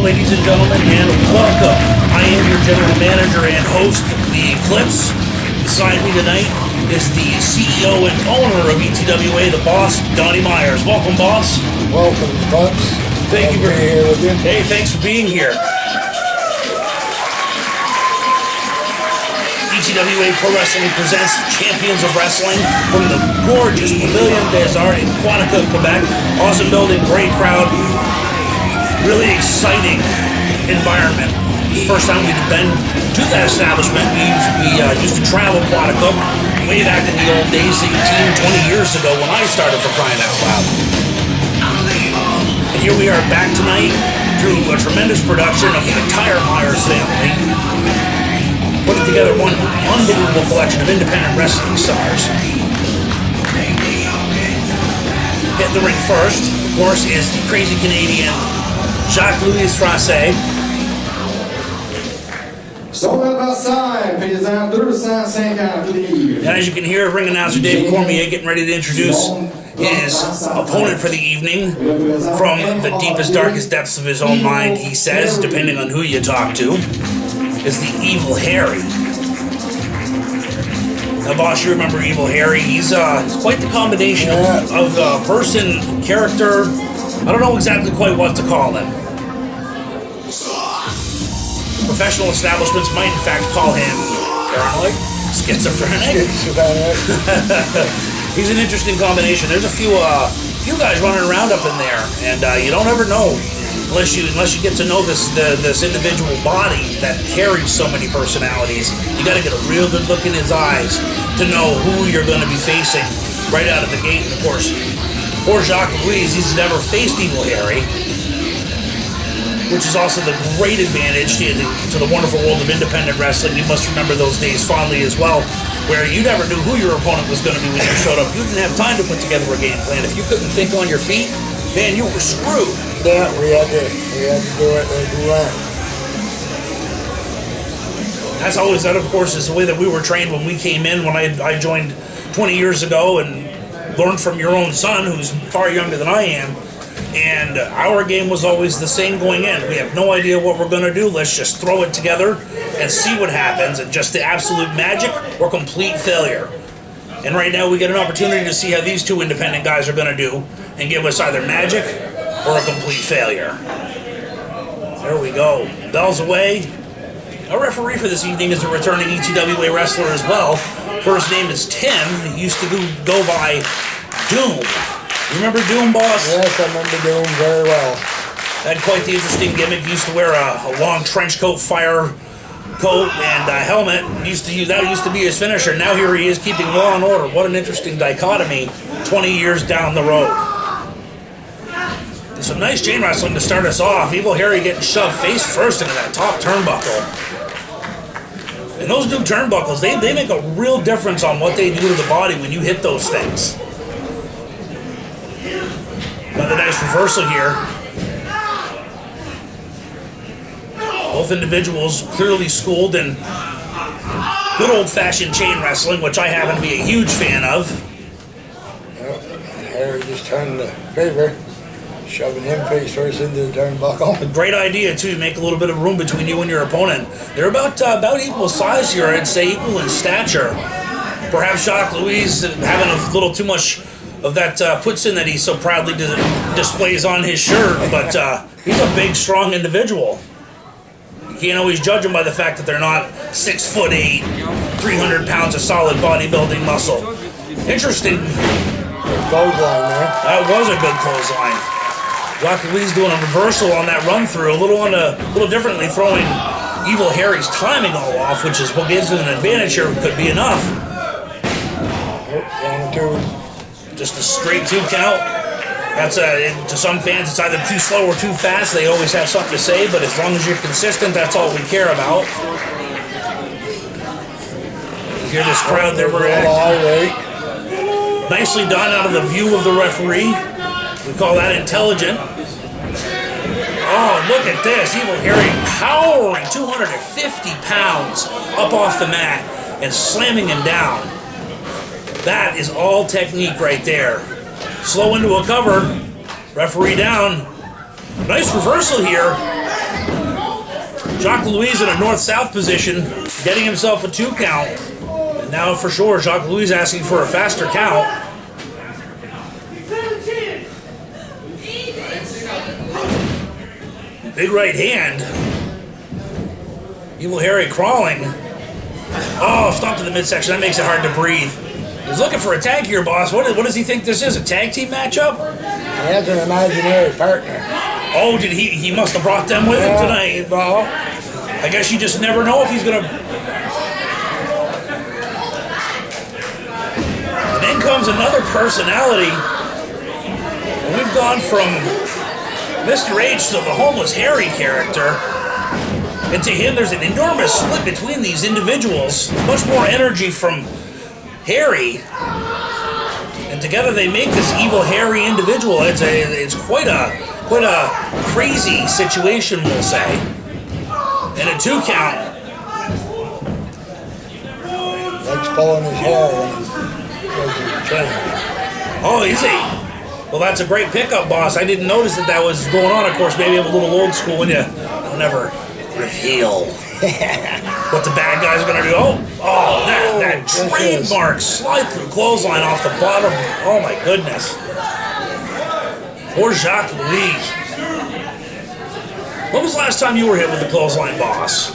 ladies and gentlemen, and welcome. I am your general manager and host, The Eclipse. Beside me tonight is the CEO and owner of ETWA, the boss, Donnie Myers. Welcome, boss. Welcome, Eclipse. Thank you for being here with you. Hey, thanks for being here. ETWA Pro Wrestling presents Champions of Wrestling from the gorgeous Pavilion des Arts in Quantico, Quebec. Awesome building, great crowd, really exciting environment. First time we've been to that establishment. We used to travel Quantico way back in the old days, 18, 20 years ago when I started, for crying out loud. And here we are back tonight through a tremendous production of the entire Myers family, putting together one unbelievable collection of independent wrestling stars. Hit the ring first, of course, is the crazy Canadian Jacques-Louis Francais. And as you can hear, ring announcer Dave Cormier getting ready to introduce his opponent for the evening from the deepest, darkest depths of his own mind, he says, depending on who you talk to, is the Evil Harry. Now, boss, you remember Evil Harry? He's quite the combination of person, character. I don't know exactly quite what to call him. Professional establishments might, in fact, call him paranoid, schizophrenic. He's an interesting combination. There's a few guys running around up in there, and you don't ever know unless you get to know this individual body that carries so many personalities. You got to get a real good look in his eyes to know who you're going to be facing right out of the gate. And of course, poor Jacques-Louis, he's never faced Evil Harry, which is also the great advantage to the wonderful world of independent wrestling. You must remember those days fondly as well, where you never knew who your opponent was going to be when you showed up. You didn't have time to put together a game plan. If you couldn't think on your feet, man, you were screwed. Yeah, we had to do it and do that. That, of course, is the way that we were trained when we came in, when I joined 20 years ago and learned from your own son, who's far younger than I am. And our game was always the same going in. We have no idea what we're going to do. Let's just throw it together and see what happens. And just the absolute magic or complete failure. And right now we get an opportunity to see how these two independent guys are going to do and give us either magic or a complete failure. There we go. Bell's away. Our referee for this evening is a returning ETWA wrestler as well. First name is Tim. He used to go by Doom. You remember Doom, boss? Yes, I remember Doom very well. Had quite the interesting gimmick. He used to wear a long trench coat, fire coat, and a helmet. That used to be his finisher. Now here he is keeping law and order. What an interesting dichotomy 20 years down the road. And some nice chain wrestling to start us off. Evil Harry getting shoved face first into that top turnbuckle. And those new turnbuckles, they make a real difference on what they do to the body when you hit those things. Another nice reversal here. Both individuals clearly schooled in good old-fashioned chain wrestling, which I happen to be a huge fan of. Well, Harry just turned the favor, shoving him face first into the turnbuckle. A great idea, too. You make a little bit of room between you and your opponent. They're about equal size here, I'd say, equal in stature. Perhaps Jacques-Louis having a little too much of that puts in that he so proudly displays on his shirt, but he's a big, strong individual. You can't always judge them by the fact that they're not 6'8", 300 pounds of solid bodybuilding muscle. Interesting. Good clothesline there. That was a good clothesline. Jacques-Louis doing a reversal on that run through, a little differently, throwing Evil Harry's timing all off, which is what gives him an advantage here. Could be enough. Down to 2. Just a straight 2 count. That's to some fans, it's either too slow or too fast. They always have something to say, but as long as you're consistent, that's all we care about. You hear this crowd there we're at. Nicely done out of the view of the referee. We call that intelligent. Oh, look at this. Evil Harry powering 250 pounds up off the mat and slamming him down. That is all technique right there. Slow into a cover. Referee down. Nice reversal here. Jacques Louis in a north-south position, getting himself a 2 count. And now for sure, Jacques Louis asking for a faster count. Big right hand. Evil Harry crawling. Oh, stopped in the midsection. That makes it hard to breathe. He's looking for a tag here, boss. What does he think this is? A tag team matchup? He has an imaginary partner. Oh, did he must have brought them with him tonight. Well, I guess you just never know if he's gonna. And then comes another personality. And we've gone from Mr. H to the homeless Harry character. And to him, there's an enormous split between these individuals. Much more energy from Harry. And together they make this evil Harry individual. It's quite a crazy situation, we'll say. And a 2 count. likes pulling his hair when he goes to the train. Oh, is he? Well, that's a great pickup, boss. I didn't notice that was going on. Of course, maybe I'm a little old school when you'll never reveal what the bad guy's going to do. Oh, that trademark slide through clothesline off the bottom. Oh, my goodness. Poor Jacques Louis. When was the last time you were hit with the clothesline, boss?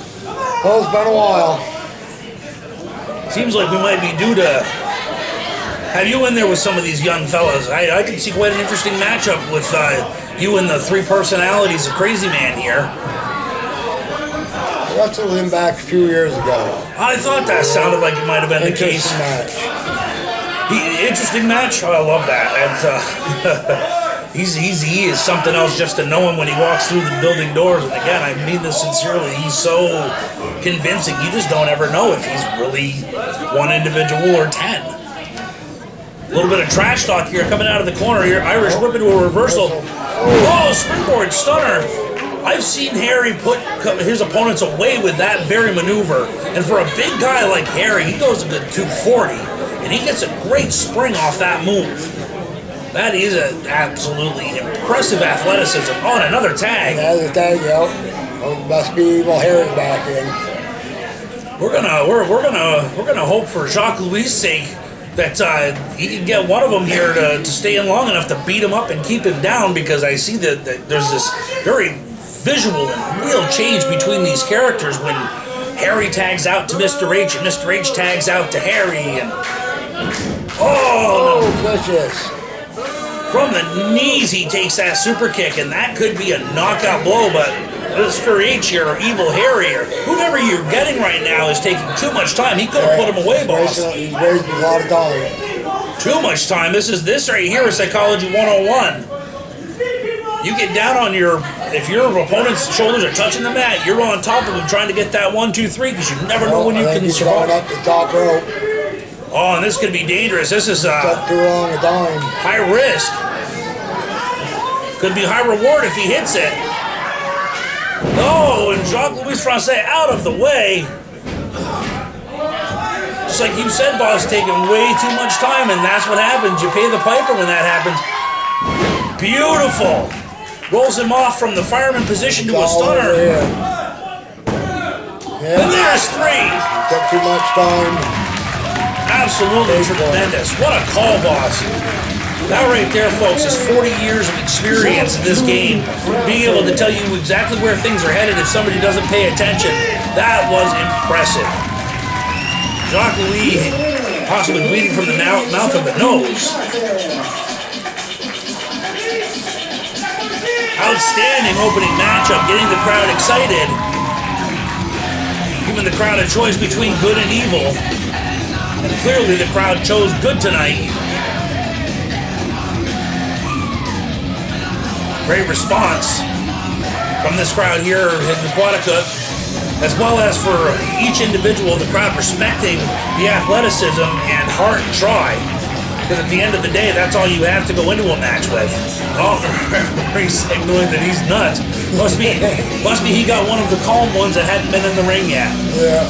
Well, it's been a while. Seems like we might be due to have you in there with some of these young fellas. I can see quite an interesting matchup with you and the 3 personalities of Crazy Man here. I wrestled him back a few years ago. I thought that sounded like it might have been the case. Match. Interesting match? Oh, I love that. He is something else just to know him when he walks through the building doors. And again, I mean this sincerely. He's so convincing. You just don't ever know if he's really one individual or 10. A little bit of trash talk here coming out of the corner here. Irish whip into a reversal. Oh, springboard stunner. I've seen Harry put his opponents away with that very maneuver. And for a big guy like Harry, he goes a good 240. And he gets a great spring off that move. That is an absolutely impressive athleticism. Oh, and another tag. Another tag, yep. Oh, must be evil Harry back in. We're gonna hope for Jacques Louis' sake that he can get one of them here to stay in long enough to beat him up and keep him down, because I see that there's this very visual and real change between these characters when Harry tags out to Mr. H and Mr. H tags out to Harry and Vicious. From the knees he takes that super kick, and that could be a knockout blow, but Mr. H here, or Evil Harry, or whoever you're getting right now is taking too much time. He could have put him away, boss. He's wasting a lot of time. Too much time. This right here is Psychology 101. You get down on if your opponent's shoulders are touching the mat, you're on top of him trying to get that 1, 2, 3, because you never know when you can survive. Up the top rope. Oh, and this could be dangerous. This is Took too long a time. High risk. Could be high reward if he hits it. Oh, and Jacques-Louis Francais out of the way. Just like you said, boss, taking way too much time, and that's what happens. You pay the piper when that happens. Beautiful. Rolls him off from the fireman position to a stunner. And there's 3. Took too much time. Absolutely tremendous. What a call, boss. That right there, folks, is 40 years of experience in this game. Being able to tell you exactly where things are headed if somebody doesn't pay attention. That was impressive. Jacques Louis possibly bleeding from the mouth of the nose. Outstanding opening matchup, getting the crowd excited. Giving the crowd a choice between good and evil. And clearly the crowd chose good tonight. Great response from this crowd here in Aquatica, as well as for each individual, the crowd respecting the athleticism and heart and try. Because at the end of the day, that's all you have to go into a match with. Oh, he's signaling that he's nuts. Must be he got one of the calm ones that hadn't been in the ring yet. Yeah.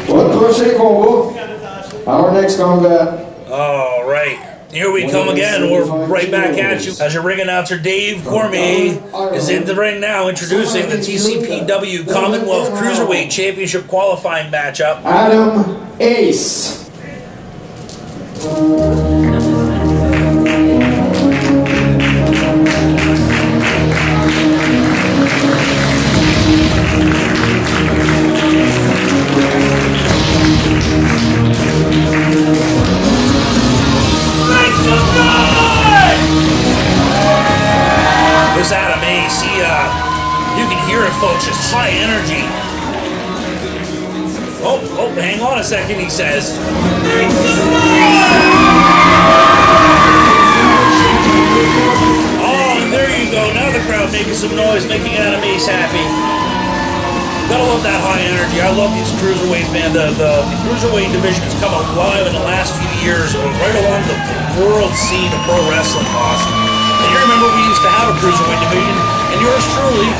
Well, push it, Cole. Our next combat. All right. Here we come again. We're right back at you. As your ring announcer, Dave Cormier, is in the ring now, introducing the TCPW Commonwealth Cruiserweight Championship qualifying matchup. Adam Ace. This Adam Ace, you can hear it, folks, just high energy. Oh, hang on a second, he says. Oh, and there you go. Now the crowd making some noise, making Adam Ace happy. Gotta love that high energy. I love these cruiserweights, man. The cruiserweight division has come alive in the last few years, right along the world scene of pro wrestling, boss. And you remember we used to have a cruiserweight division, and yours truly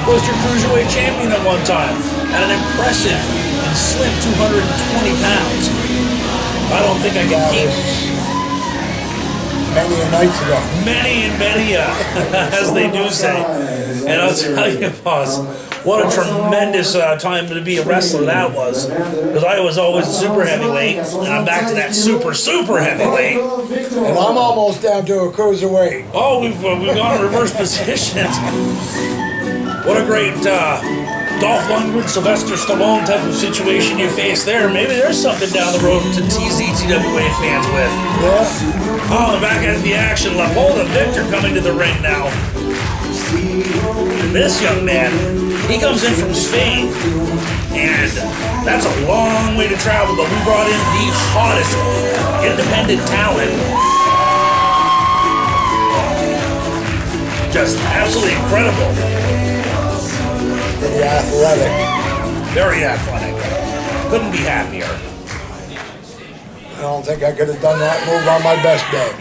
was your cruiserweight champion at one time, at an impressive and slim 220 pounds. I don't think I can keep Many a nights ago. many and many, as they do say. And I'll tell you, boss, what a tremendous time to be a wrestler that was. Because I was always a super heavyweight, and I'm back to that super heavyweight. And I'm almost down to a cruiserweight. Oh, we've gone in reverse positions. What a great Dolph Lundgren, Sylvester Stallone type of situation you face there. Maybe there's something down the road to tease ETWA fans with. Yeah. Oh, and back at the action. Pt1 Victor coming to the ring now. And this young man, he comes in from Spain, and that's a long way to travel, but we brought in the hottest independent talent. Just absolutely incredible. Pretty athletic. Very athletic. Couldn't be happier. I don't think I could have done that move on my best day.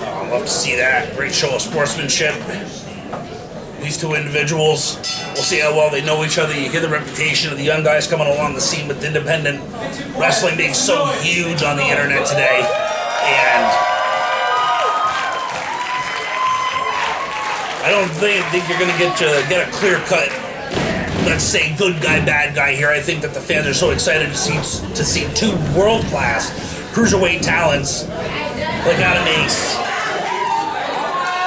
I'd love to see that. Great show of sportsmanship. These two individuals, we'll see how well they know each other. You hear the reputation of the young guys coming along the scene with independent wrestling being so huge on the internet today. And I don't think you're going to get a clear cut, let's say, good guy, bad guy here. I think that the fans are so excited to see two world-class cruiserweight talents like Adam Ace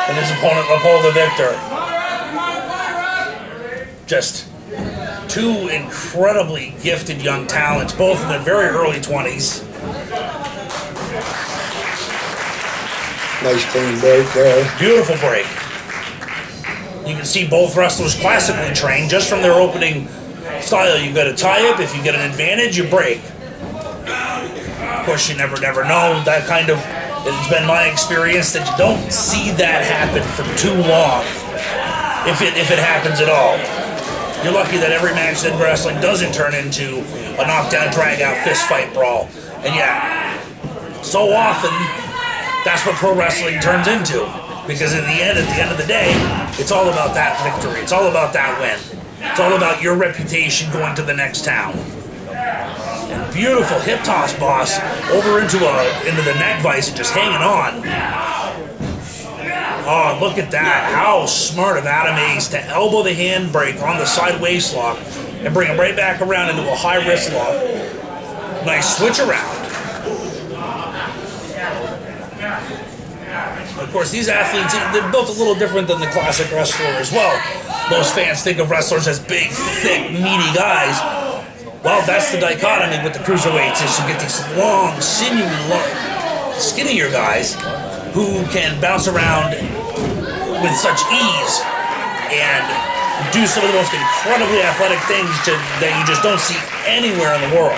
and his opponent, Pt1 Victor. Just two incredibly gifted young talents, both in their very early 20s. Nice clean break there. Beautiful break. You can see both wrestlers classically trained just from their opening style. You got a tie-up. If you get an advantage, you break. Of course, you never know. That kind of, it's been my experience that you don't see that happen for too long, if it happens at all. You're lucky that every match in wrestling doesn't turn into a knockdown, drag-out, fist-fight brawl. And yet, so often, that's what pro wrestling turns into. Because at the end of the day, it's all about that victory. It's all about that win. It's all about your reputation going to the next town. And beautiful hip toss, boss, over into the neck vise and just hanging on. Oh, look at that. How smart of Adam Ace to elbow the handbrake on the side waist lock and bring him right back around into a high wrist lock. Nice switch around. Of course, these athletes, they're built a little different than the classic wrestler as well. Most fans think of wrestlers as big, thick, meaty guys. Well, that's the dichotomy with the cruiserweights, is you get these long, sinewy, skinnier guys who can bounce around with such ease and do some of the most incredibly athletic things that you just don't see anywhere in the world.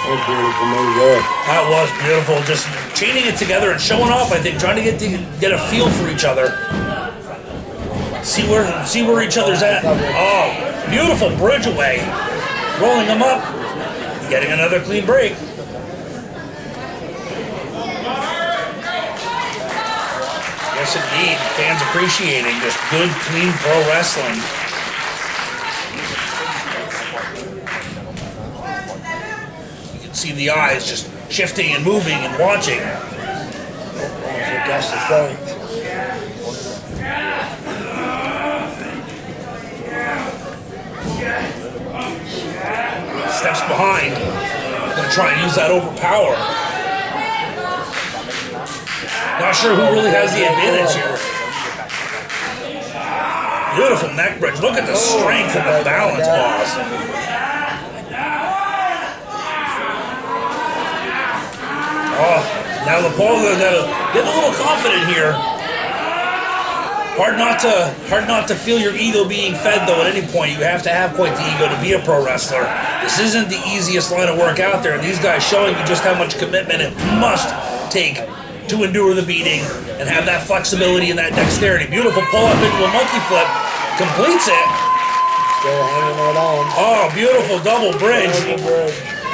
What a beautiful move there. That was beautiful. Just chaining it together and showing off, I think, trying to get a feel for each other. See where each other's at. Oh, beautiful bridge away. Rolling them up. Getting another clean break. Yes, indeed. Fans appreciating just good, clean pro wrestling. You can see the eyes just shifting and moving and watching. That's the strength. Steps behind. Gonna try and use that overpower. Not sure who really has the advantage here. Beautiful neck bridge. Look at the strength and the balance, boss. Oh, now Leopoldo getting a little confident here. Hard not to feel your ego being fed though. At any point, you have to have quite the ego to be a pro wrestler. This isn't the easiest line of work out there, and these guys showing you just how much commitment it must take to endure the beating and have that flexibility and that dexterity. Beautiful pull up into a monkey flip, completes it. Still hanging right on. Oh, beautiful double bridge.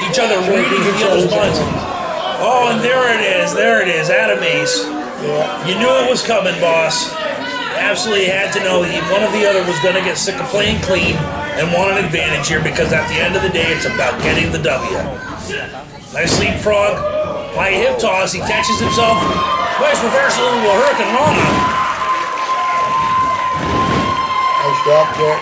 Each other reading the other's minds. Oh, and there it is, Adam Ace. Yeah. You knew it was coming, boss. Absolutely had to know one or the other was going to get sick of playing clean and want an advantage here, because at the end of the day, it's about getting the W. Nice leapfrog, high hip toss, he catches himself. Nice reversal into a Hurricane Rana. Nice drop kick.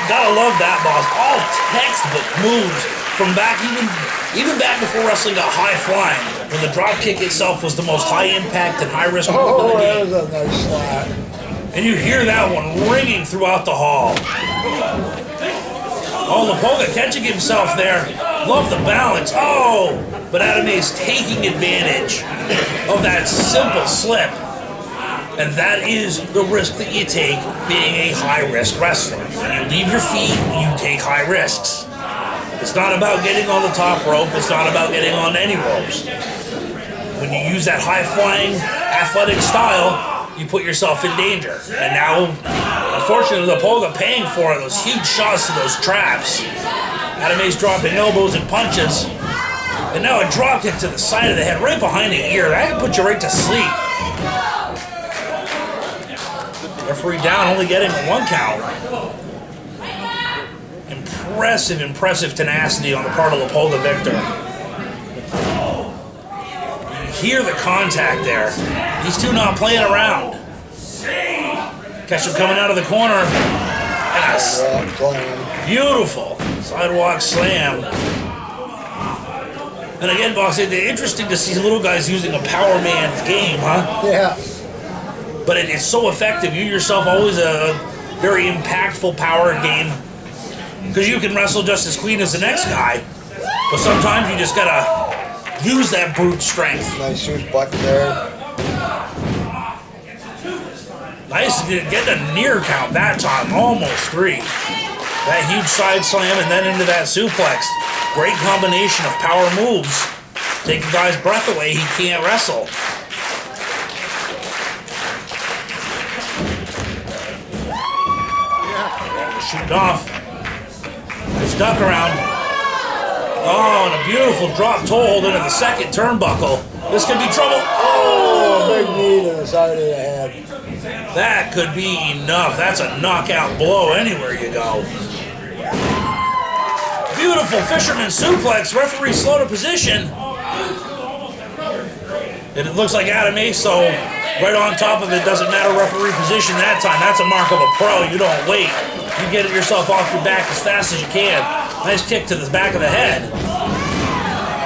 Gotta love that, boss. All textbook moves from back, even back before wrestling got high flying, when the drop kick itself was the most high impact and high risk move in the game. That was a nice slap. And you hear that one ringing throughout the hall. Oh, Leopoldo catching himself there. Love the balance. Oh, but Adam Ace taking advantage of that simple slip. And that is the risk that you take being a high-risk wrestler. When you leave your feet, you take high risks. It's not about getting on the top rope. It's not about getting on any ropes. When you use that high-flying, athletic style, you put yourself in danger. And now, unfortunately, Leopoldo paying for it, those huge shots to those traps. Adam Ace dropping elbows and punches. And now a drop kick to the side of the head, right behind the ear. That can put you right to sleep. Referee down, only getting one count. Impressive tenacity on the part of Leopoldo Victor. You hear the contact there. These two not playing around. Catch him coming out of the corner. And a beautiful sidewalk slam. And again, boss, it's interesting to see little guys using a power man's game, huh? Yeah. But it's so effective. You yourself always a very impactful power game, because you can wrestle just as clean as the next guy, but sometimes you just gotta use that brute strength. Nice suplex there. Nice getting a near count that time, almost 3. That huge side slam and then into that suplex. Great combination of power moves. Take the guy's breath away, he can't wrestle. Shooting off. Nice duck around. Oh, and a beautiful drop toe hold into the second turnbuckle. This could be trouble. Oh, big knee to the side of the head. That could be enough. That's a knockout blow anywhere you go. Beautiful fisherman suplex. Referee slow to position. And it looks like Adam Ace, so right on top of it, doesn't matter referee position that time. That's a mark of a pro. You don't wait. You get it yourself off your back as fast as you can. Nice kick to the back of the head.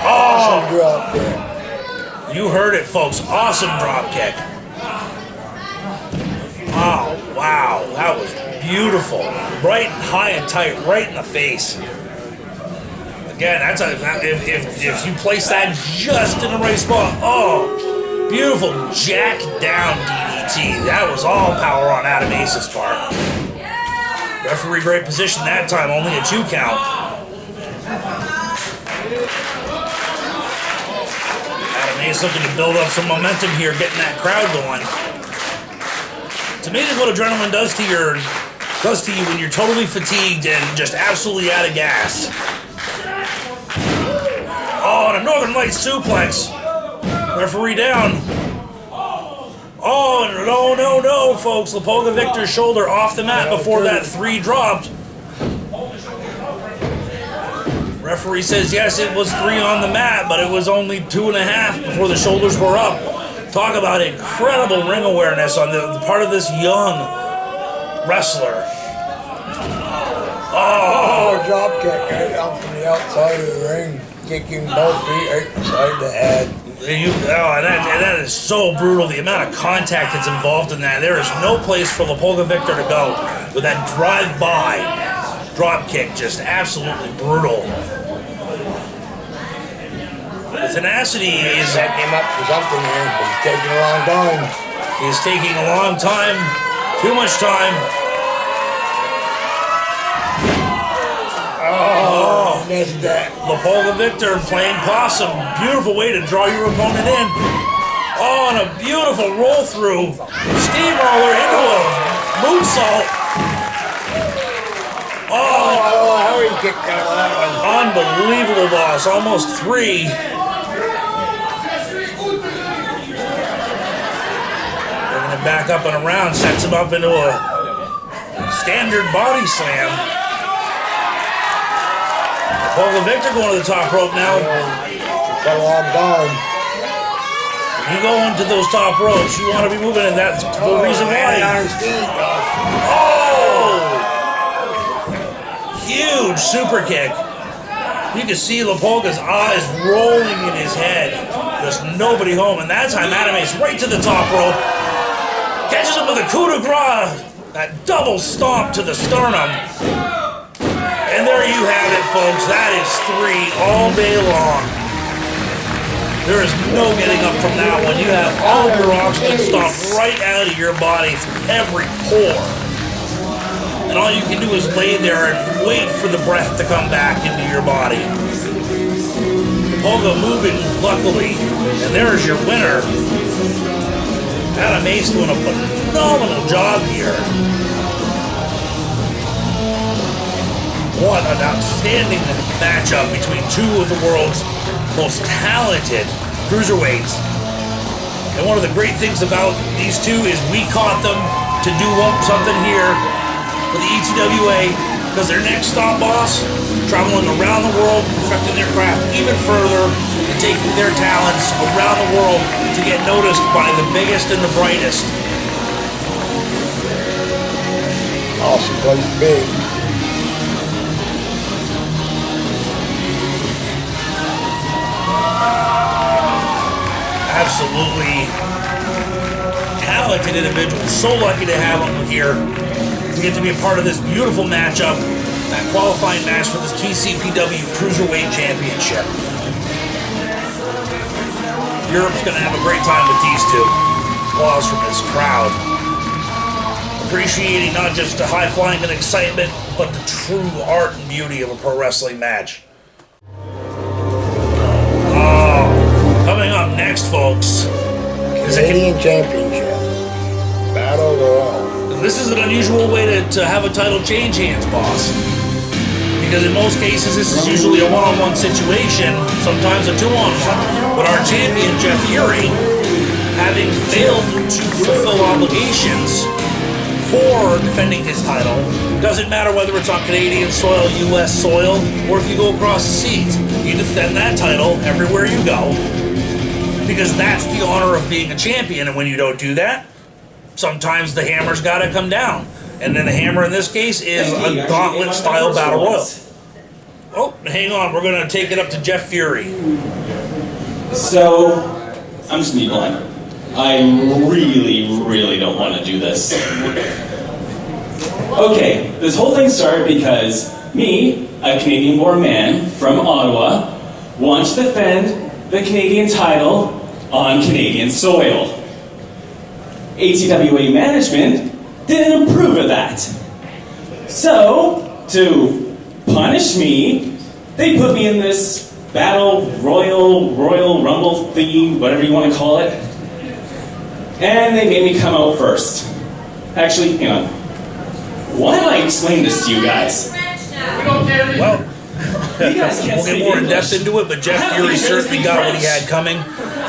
Oh! Awesome drop kick. You heard it, folks. Awesome drop kick. Oh, wow. That was beautiful. Right and high and tight, right in the face. Again, if you place that just in the right spot. Oh, beautiful jack down DDT. That was all power on Adam Ace's part. Referee great position that time, only a 2 count. Adam Ace looking to build up some momentum here, getting that crowd going. It's amazing what adrenaline does to you when you're totally fatigued and just absolutely out of gas. Oh, and a Northern Lights suplex. Referee down. Oh, no, folks. Lepoga Victor's shoulder off the mat before that 3 dropped. Referee says, yes, it was 3 on the mat, but it was only 2.5 before the shoulders were up. Talk about incredible ring awareness on the part of this young wrestler. Oh, drop kick right out from the outside of the ring. Kicking both feet right beside the head. And that is so brutal, the amount of contact that's involved in that. There is no place for Lepoga Victor to go with that drive-by drop kick, just absolutely brutal. The tenacity is setting him up for something here, but he's taking a long time. He's taking a long time, too much time. Oh, missed that. Lepoga Victor playing possum. Beautiful way to draw your opponent in. Oh, and a beautiful roll through. Steamroller into a moonsault. Oh, I don't know how he kicked out of that one. Unbelievable, boss. Almost 3. Bringing it back up and around. Sets him up into a standard body slam. Lepoga Victor going to the top rope now. Got a long time. You go into those top ropes, you want to be moving, and that's the reason why. Oh! Huge super kick. You can see Lepoga's eyes rolling in his head. There's nobody home, and that time Animate's right to the top rope. Catches him with a coup de grace. That double stomp to the sternum. And there you have it, folks. That is 3 all day long. There is no getting up from that one. You have all of your oxygen stomped right out of your body through every pore. And all you can do is lay there and wait for the breath to come back into your body. Lepoga moving, luckily. And there's your winner. Adam Ace doing a phenomenal job here. What an outstanding matchup between 2 of the world's most talented cruiserweights. And one of the great things about these 2 is we caught them to do something here for the ETWA, because their next stop, boss, traveling around the world, perfecting their craft even further, and taking their talents around the world to get noticed by the biggest and the brightest. Awesome place to be. Absolutely talented individual. So lucky to have him here to get to be a part of this beautiful matchup, that qualifying match for this TCPW Cruiserweight Championship. Europe's going to have a great time with these 2. Applause from this crowd. Appreciating not just the high-flying and excitement, but the true art and beauty of a pro wrestling match. Coming up next, folks, is a Canadian Championship Battle Royal. This is an unusual way to have a title change hands, boss. Because in most cases, this is usually a one-on-one situation, sometimes a 2-on-1. But our champion, Jeff Fury, having failed to fulfill obligations for defending his title, doesn't matter whether it's on Canadian soil, U.S. soil, or if you go across the seas. You defend that title everywhere you go, because that's the honor of being a champion. And when you don't do that, sometimes the hammer's got to come down. And then the hammer in this case is a gauntlet-style battle royal. Oh, hang on. We're going to take it up to Jeff Fury. So, I'm just going to be blunt. I really don't want to do this. Okay, this whole thing started because me, a Canadian-born man from Ottawa, wants to defend the Canadian title on Canadian soil. ATWA management didn't approve of that. So, to punish me, they put me in this battle royal rumble thingy, whatever you want to call it. And they made me come out first. Actually, hang on. Why don't I explain this to you guys? Well, guys can't We'll get speak more in English. depth into it, but Jeff How do Fury you certainly speak got what he French? had coming.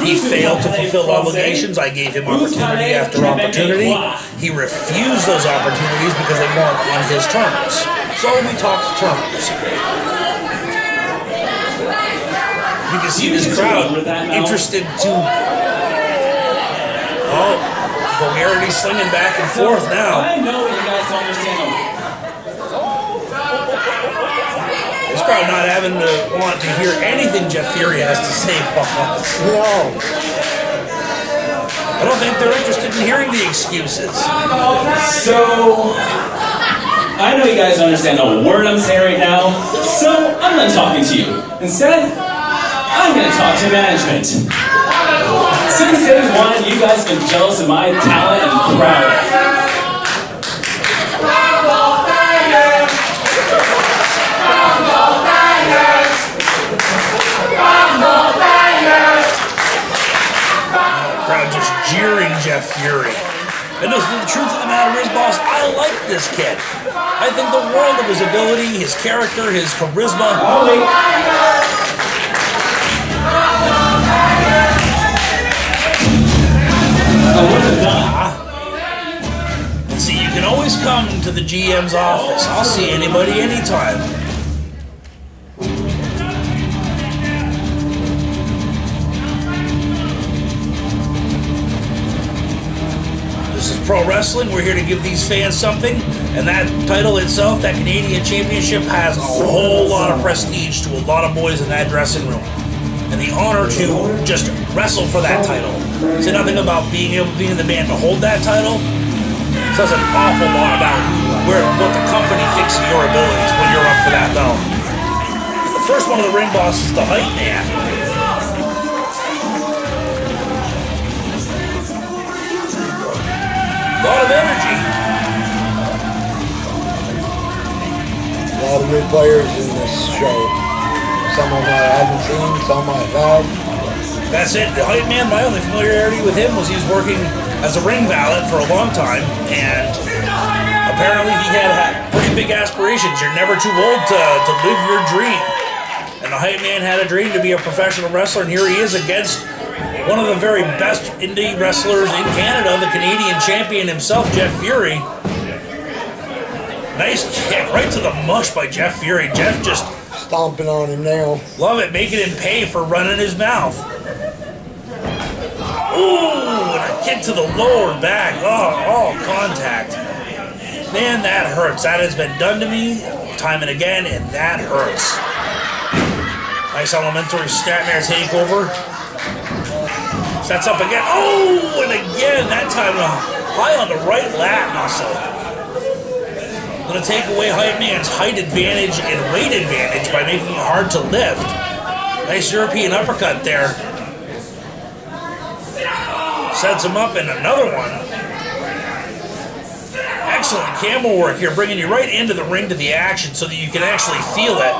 He failed to fulfill obligations. I gave him opportunity after opportunity. He refused those opportunities because they weren't on his terms. So we talked terms. You can see this crowd interested to... Oh, vulgarity slinging back and forth now. I know you guys don't understand. This crowd not having to want to hear anything Jeff Fury has to say, boss. No. I don't think they're interested in hearing the excuses. So, I know you guys don't understand a word I'm saying right now, so I'm not talking to you. Instead, I'm going to talk to management. Since day one, you guys have been jealous of my talent and prowess. Crowd just jeering Jeff Fury. And the truth of the matter is, boss, I like this kid. I think the world of his ability, his character, his charisma. Oh, wait. And see, you can always come to the GM's office. I'll see anybody anytime. This is pro wrestling. We're here to give these fans something, and that title itself, that Canadian Championship, has a whole lot of prestige to a lot of boys in that dressing room. And the honor to just wrestle for that title. Say nothing about being able to be in the band to hold that title. It says an awful lot about what the company thinks of your abilities when you're up for that belt. The first one of the ring boss is the Hype Man. A lot of energy. A lot of good players in this show. Some of them I haven't seen, some I have. That's it. The Hype Man, my only familiarity with him was he was working as a ring valet for a long time, and apparently he had pretty big aspirations. You're never too old to live your dream. And the Hype Man had a dream to be a professional wrestler, and here he is against one of the very best indie wrestlers in Canada, the Canadian champion himself, Jeff Fury. Nice kick right to the mush by Jeff Fury. Jeff just Stomping on him now. love it, making him pay for running his mouth. Ooh, and a kick to the lower back. Oh, contact. Man, that hurts. That has been done to me time and again, and that hurts. Nice elementary snapmare takeover. Sets up again. Oh, and again, that time high on the right lat muscle. Going to take away Hype Man's height advantage and weight advantage by making it hard to lift. Nice European uppercut there. Sets him up in another one. Excellent camel work here, bringing you right into the ring to the action so that you can actually feel it.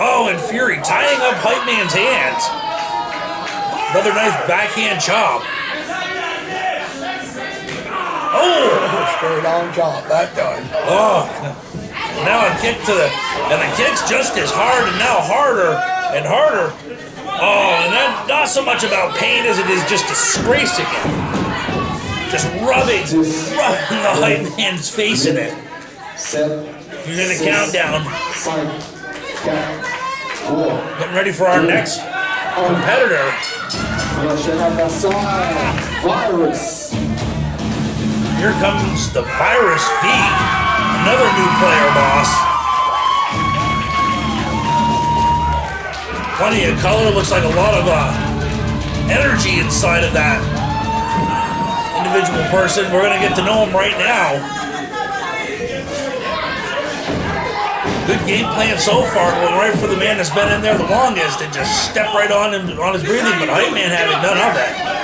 Oh, and Fury tying up Hype Man's hands. Another nice backhand chop. Oh! Straight on chop that time. Oh, now a kick to the, and the kick's just as hard and now harder and harder. Oh, and that not so much about pain as it is just disgracing it. Just rubbing the Hype Man's face in it. You're in the countdown. Getting ready for our next competitor. Here comes the Virus V, another new player, boss. Plenty of color, looks like a lot of energy inside of that individual person. We're going to get to know him right now. Good game plan so far, going right for the man that's been in there the longest and just step right on him on his breathing, but Hype Man having none of that.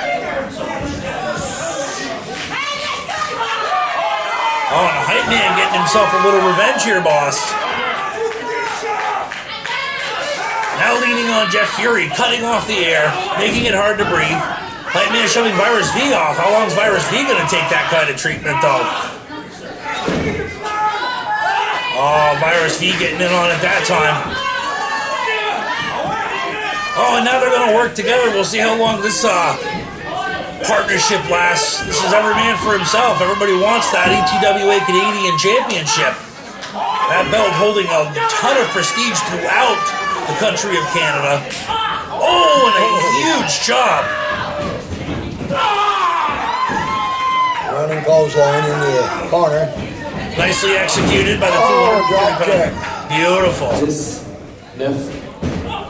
Oh, and the Hype Man getting himself a little revenge here, boss. Now leaning on Jeff Fury, cutting off the air, making it hard to breathe. Hype Man shoving Virus V off. How long is Virus V going to take that kind of treatment, though? Oh, Virus V getting in on it that time. Oh, and now they're going to work together. We'll see how long this partnership lasts. This is every man for himself. Everybody wants that ETWA Canadian Championship. That belt holding a ton of prestige throughout the country of Canada. Oh, and a huge job. Running clothesline in the corner. Nicely executed by the drop kick. Beautiful. 10, 9,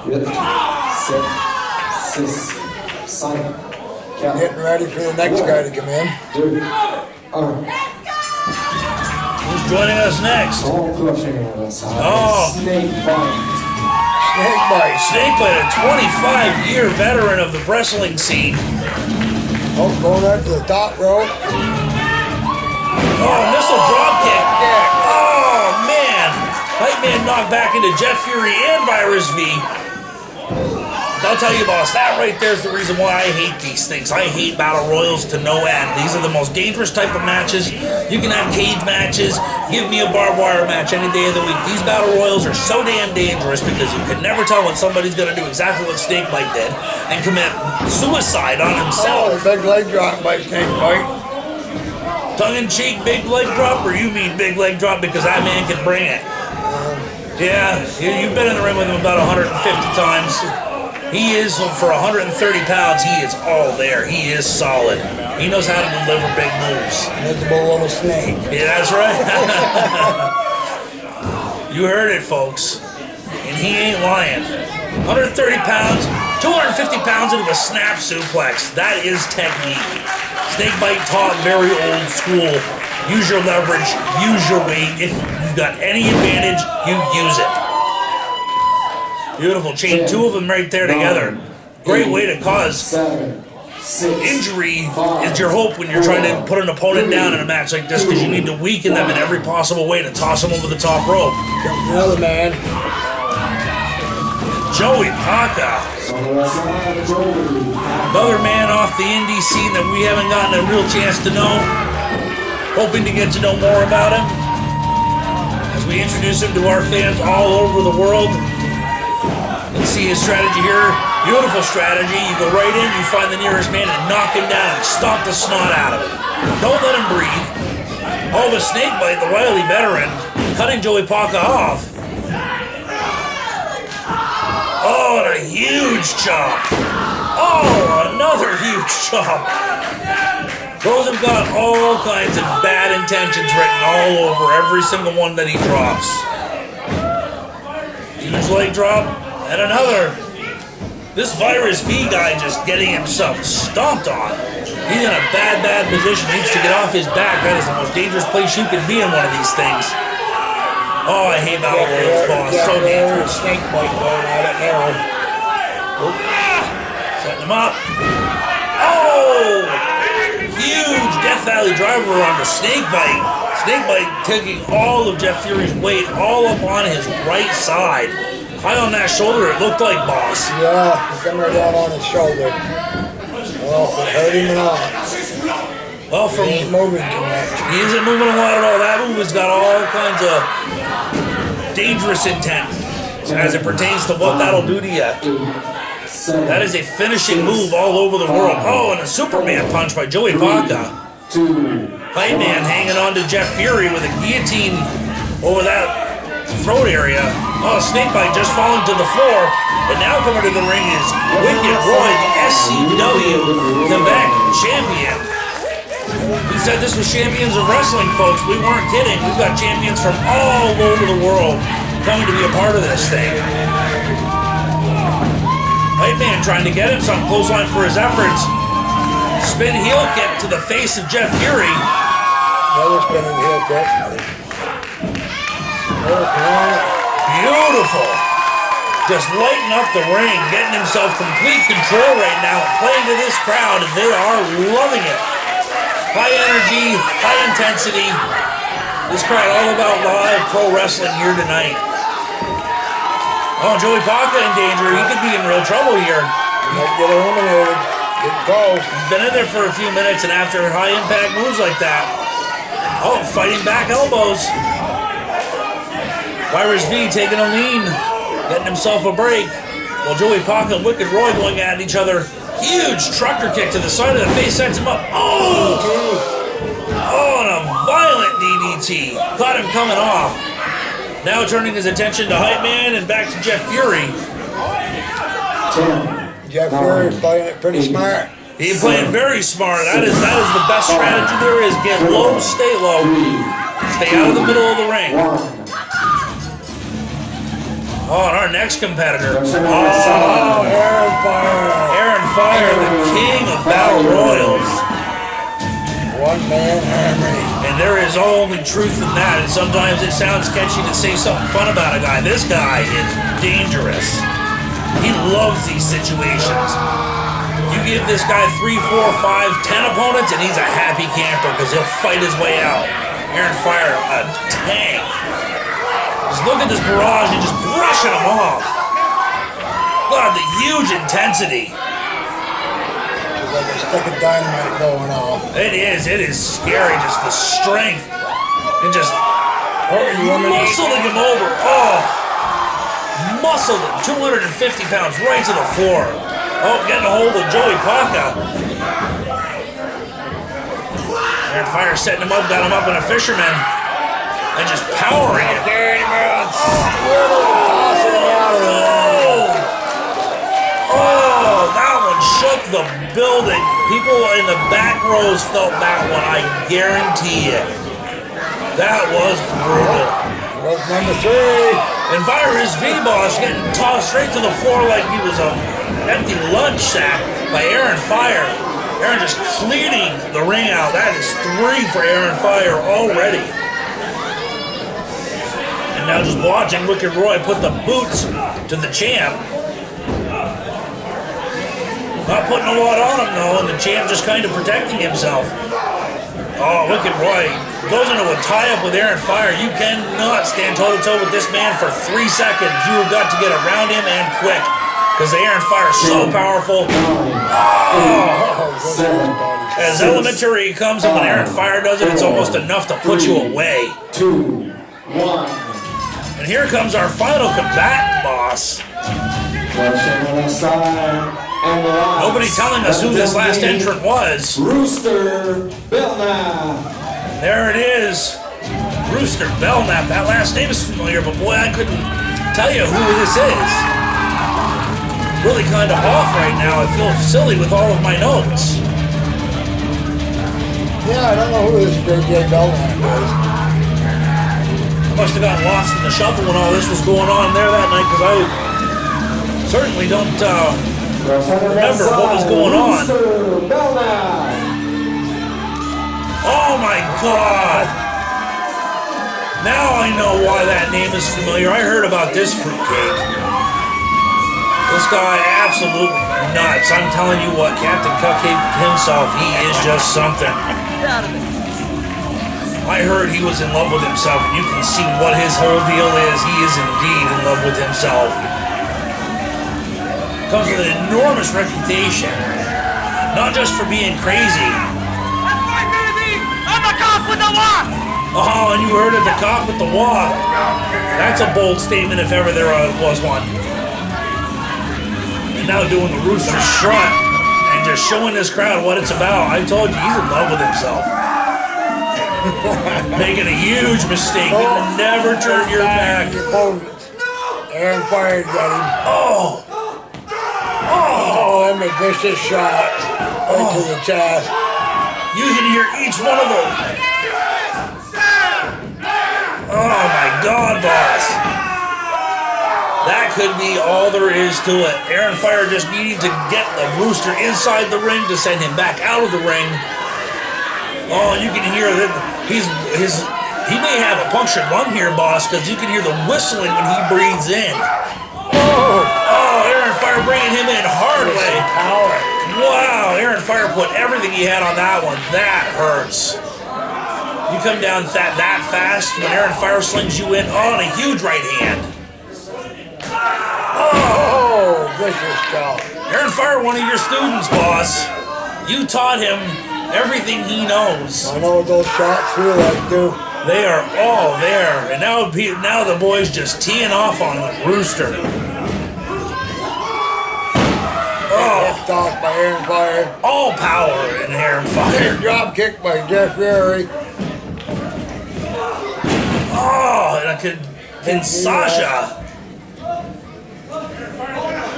8, 7, 6, 5, Getting ready for the next guy to come in. 2, 1. Who's joining us next? Oh, Snake Bite. Snake bite. Snake Bite, a 25-year veteran of the wrestling scene. Oh, going up to the top rope. Oh, missile drop kick. Oh, man. Hype Man knocked back into Jeff Fury and Virus V. I'll tell you, boss, that right there is the reason why I hate these things. I hate battle royals to no end. These are the most dangerous type of matches. You can have cage matches. Give me a barbed wire match any day of the week. These battle royals are so damn dangerous because you can never tell when somebody's going to do exactly what Snake Bite did and commit suicide on Oh, himself. the big leg drop by Snake Bite. Tongue-in-cheek big leg drop, or you mean big leg drop because that man can bring it? Yeah, you've been in the ring with him about 150 times. He is, for 130 pounds, he is all there. He is solid. He knows how to deliver big moves. Miserable little snake. Yeah, that's right. You heard it, folks. And he ain't lying. 130 pounds, 250 pounds into a snap suplex. That is technique. Snake Bite taught very old school. Use your leverage, use your weight. If you've got any advantage, you use it. Beautiful. Chain two of them right there together. Great way to cause injury is your hope when you're trying to put an opponent down in a match like this because you need to weaken them in every possible way to toss them over the top rope. Another man. Joey Paca. Another man off the indie scene that we haven't gotten a real chance to know. Hoping to get to know more about him as we introduce him to our fans all over the world. Let's see his strategy here. Beautiful strategy. You go right in, you find the nearest man and knock him down and stomp the snot out of him. Don't let him breathe. Oh, the Snake Bite, the wily veteran, cutting Joey Paca off. Oh, and a huge chop. Oh, another huge chop. Those have got all kinds of bad intentions written all over every single one that he drops. Huge leg drop. And another. This Virus V guy just getting himself stomped on. He's in a bad position. Needs to get off his back. That is the most dangerous place you can be in one of these things. Oh, I hate battle royals, boss. So dangerous. Snake Bite going at it now. Setting him up. Oh! Huge Death Valley driver on the Snake Bite. Snake Bite taking all of Jeff Fury's weight all up on his right side. High on that shoulder, it looked like, boss. Yeah, he's coming down on his shoulder. Well, it hurt him or not. Well, from He ain't moving too much. he isn't moving a lot at all. That move has got all kinds of dangerous intent as it pertains to what that'll do to you. That is a finishing move all over the world. Oh, and a Superman punch by Joey Paca. Hype Man hanging on to Jeff Fury with a guillotine over that throat area. Oh, Snake Bite just falling to the floor. And now coming to the ring is Wicked Roy, the SCW Quebec champion. We said this was champions of wrestling, folks. We weren't kidding. We've got champions from all over the world coming to be a part of this thing. Hype Man trying to get him some clothesline for his efforts. Spin heel kick to the face of Jeff Fury. Another spinning heel kick. Beautiful. Just lighting up the ring, getting himself complete control right now, playing to this crowd, and they are loving it. High energy, high intensity. This crowd all about live pro wrestling here tonight. Oh, Joey Paca in danger. He could be in real trouble here. Might get eliminated. Get close. He's been in there for a few minutes, and after high impact moves like that, oh, fighting back elbows. Virus V taking a lean, getting himself a break. While Joey Paca and Wicked Roy going at each other. Huge trucker kick to the side of the face sets him up. Oh! Oh, and a violent DDT. Caught him coming off. Now turning his attention to Hype Man and back to Jeff Fury. 10, Jeff 9, Fury's playing it pretty 8, smart. He's playing very smart. That is the best strategy there is. Get low, stay low. Stay out of the middle of the ring. 1. Oh, and our next competitor. Oh, Oh, Aaron Fire. Aaron Fire, the king of Battle Royals. One man army. And there is only truth in that. And sometimes it sounds catchy to say something fun about a guy. This guy is dangerous. He loves these situations. You give this guy 3, 4, 5, 10 opponents, and he's a happy camper because he'll fight his way out. Aaron Fire, a tank. Just look at this barrage and just brushing him off. God, the huge intensity. It's like a stick of dynamite going off. It is scary, just the strength. And just muscling him over. Oh, muscled him, 250 pounds right to the floor. Oh, getting a hold of Joey Paca. Aaron Fire setting him up, got him up in a fisherman. And just powering it. Oh, that one shook the building. People in the back rows felt that one, I guarantee it. That was brutal. Rope number 3. And Virus V-Boss getting tossed straight to the floor like he was an empty lunch sack by Aaron Fire. Aaron just cleaning the ring out. That is 3 for Aaron Fire already. And now just watching Wicked Roy put the boots to the champ. Not putting a lot on him though, and the champ just kind of protecting himself. Oh, Wicked Roy goes into a tie-up with Aaron Fire. You cannot stand toe-to-toe with this man for 3 seconds. You have got to get around him and quick. Because the Aaron Fire is so powerful. Oh. As elementary comes, and when Aaron Fire does it, it's almost enough to put you away. 2, 1. And here comes our final combatant, boss. Nobody telling us who this last entrant was. Rooster Belknap. There it is. Rooster Belknap. That last name is familiar, but boy, I couldn't tell you who this is. Really kind of off right now. I feel silly with all of my notes. Yeah, I don't know who this JJ Belknap is. I must have gotten lost in the shuffle when all this was going on there that night, because I certainly don't remember what was going on. Oh my God! Now I know why that name is familiar. I heard about this fruitcake. This guy, absolutely nuts. I'm telling you what, Captain Cupcake himself, he is just something. I heard he was in love with himself, and you can see what his whole deal is. He is indeed in love with himself. Comes with an enormous reputation, not just for being crazy. That's right, baby! I'm the cop with the walk! Oh, and you heard it, the cop with the walk. That's a bold statement if ever there was one. And now doing the Rooster Strut and just showing this crowd what it's about. I told you, he's in love with himself. Making a huge mistake. You will never turn your back. Aaron Fire got him. Oh! Oh, and a vicious shot right to the chest. You can hear each one of them. Oh my God, boss. That could be all there is to it. Aaron Fire just needing to get the Rooster inside the ring to send him back out of the ring. Oh, you can hear that he may have a punctured lung here, boss, because you can hear the whistling when he breathes in. Oh, Aaron Fire bringing him in hard way. Wow, Aaron Fire put everything he had on that one. That hurts. You come down that fast when Aaron Fire slings you in. Oh, and a huge right hand. Oh, vicious shot. Aaron Fire, one of your students, boss. You taught him everything he knows. I know what those shots feel like, too. They are all there, and now the boys just teeing off on the Rooster. Oh, Tossed by Aaron Fire. all power in Aaron Fire. Drop kick by Jeff Fury. Oh, and Sasha.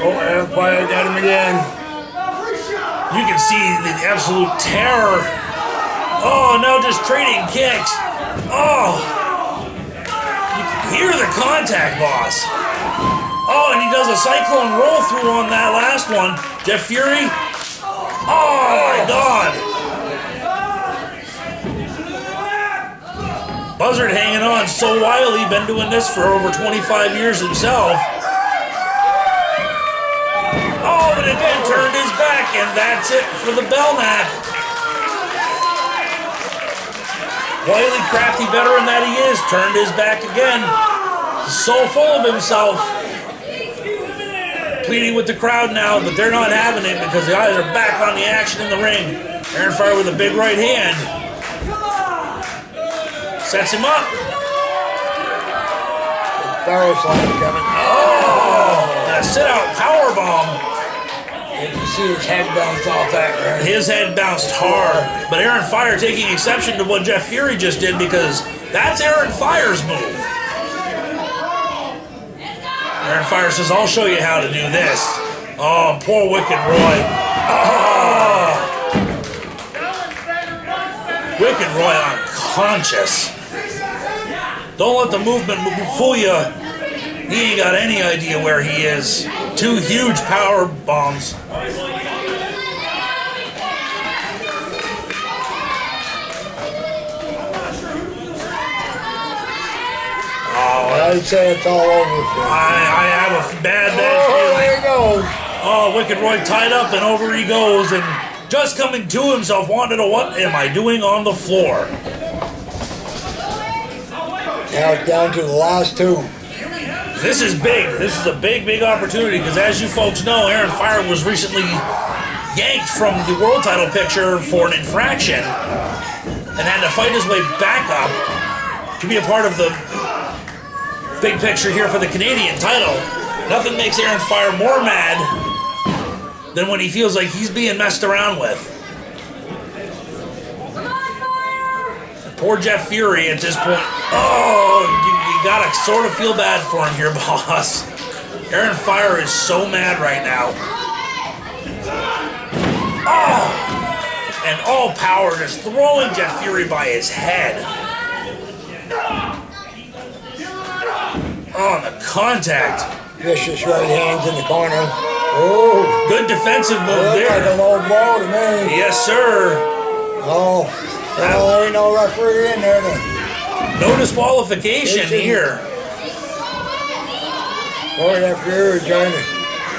Oh, Aaron Fire got him again. You can see the absolute terror. Oh, now just trading kicks. Oh, you can hear the contact, boss. Oh, and he does a cyclone roll through on that last one. Jeff Fury. Oh my God. Buzzard hanging on so wildly, been doing this for over 25 years himself. Oh, but again turned his back, and that's it for the Belknap. Wily, crafty veteran that he is, turned his back again. So full of himself. Pleading with the crowd now, but they're not having it because the guys are back on the action in the ring. Aaron Fire with a big right hand. Sets him up. Power slam coming. Oh, and a sit-out powerbomb. You can see his head bounce off that ground. His head bounced hard, but Aaron Fire taking exception to what Jeff Fury just did because that's Aaron Fire's move. Aaron Fire says, I'll show you how to do this. Oh, poor Wicked Roy. Oh. Wicked Roy unconscious. Don't let the movement fool you. He ain't got any idea where he is. Two huge power bombs. I'd say it's all over for him. I have a bad Oh, feeling. there he goes. Oh, Wicked Roy tied up and over he goes and just coming to himself, wanted to, what am I doing on the floor? Now it's down to the last two. This is big. This is a big opportunity because as you folks know, Aaron Fire was recently yanked from the world title picture for an infraction and had to fight his way back up to be a part of the big picture here for the Canadian title. Nothing makes Aaron Fire more mad than when he feels like he's being messed around with. Poor Jeff Fury at this point. Oh, you gotta sort of feel bad for him here, boss. Aaron Fire is so mad right now. Oh, and all power just throwing Jeff Fury by his head. Oh, and the contact. Vicious right hands in the corner. Oh, Good defensive move looked like a there. low blow to me. Yes, sir. Oh, well, there ain't no referee in there to... No disqualification here. Boy, that Fury trying to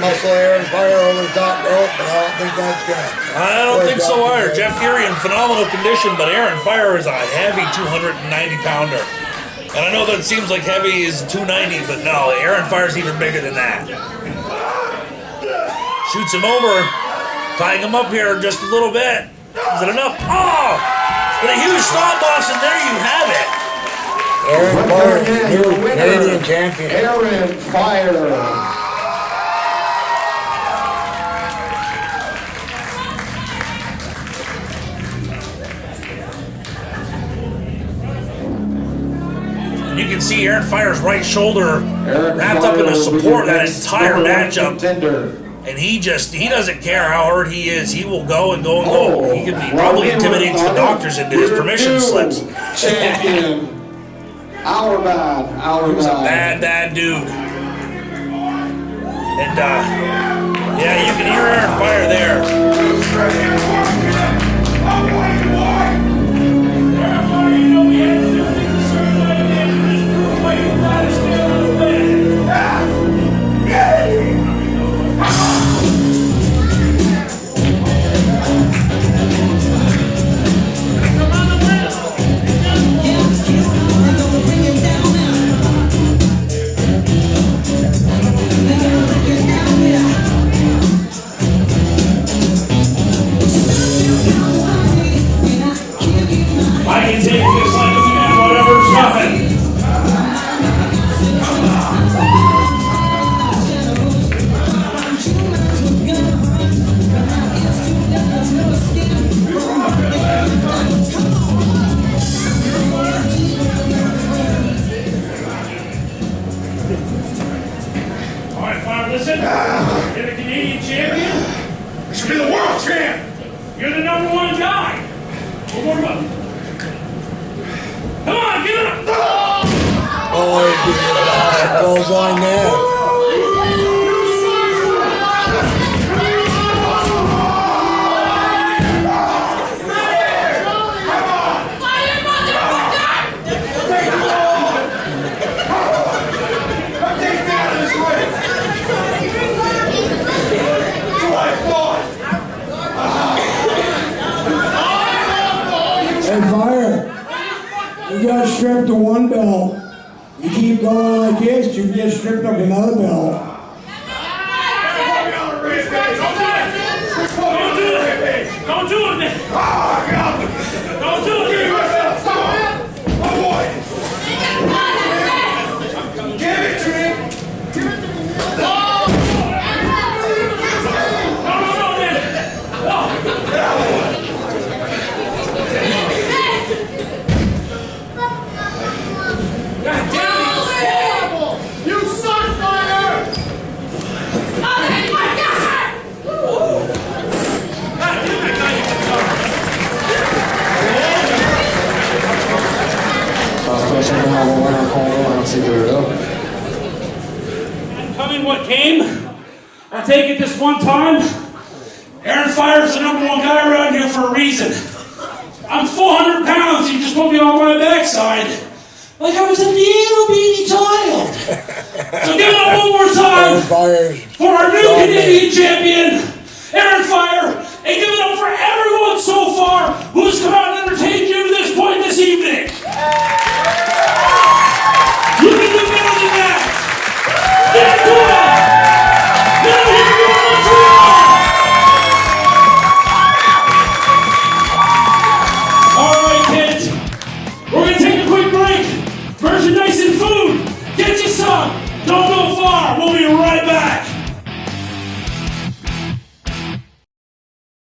muscle Aaron Fire over the top rope, but I don't think that's gonna... I don't think so either. Jeff Fury in phenomenal condition, but Aaron Fire is a heavy 290-pounder. And I know that seems like heavy is 290, but no, Aaron Fire's even bigger than that. Shoots him over, tying him up here just a little bit. Is it enough? Oh! With a huge stop loss, and there you have it. Aaron Fire, new Canadian champion. Aaron Fire. And you can see Aaron Fire's right shoulder Aaron wrapped up in Fire a will be support the that next entire number one matchup. contender. And he doesn't care how hurt he is. He will go and go and go. He probably intimidates the doctors into his permission slips. Champion. Our man. He was a bad dude. And, yeah, you can hear Aaron Fire there. Listen, you're the Canadian champion. I should be the world champ. You're the number one guy. We'll warm up. Come on, get up. Oh, it goes on there. Hey, Fire, you got stripped of one belt. You keep going like this, you get stripped of another belt. Don't do it, man. Don't do it. My boy. Give it to him. No, man. No. God damn it. You suck, Fire. God damn it, Coming what came, I'll take it this one time. Aaron Fire's the number one guy around here for a reason. I'm 400 pounds, he just put me on my backside like I was a little bitty child. So give it up one more time for our new Canadian champion, Aaron Fire, and give it up for everyone so far who's come out and entertained you to this point this evening. You can do better than that. Get to it. Now here you are, Montreal. All right, kids. We're going to take a quick break. Merchandise and food. Get you some. Don't go far. We'll be right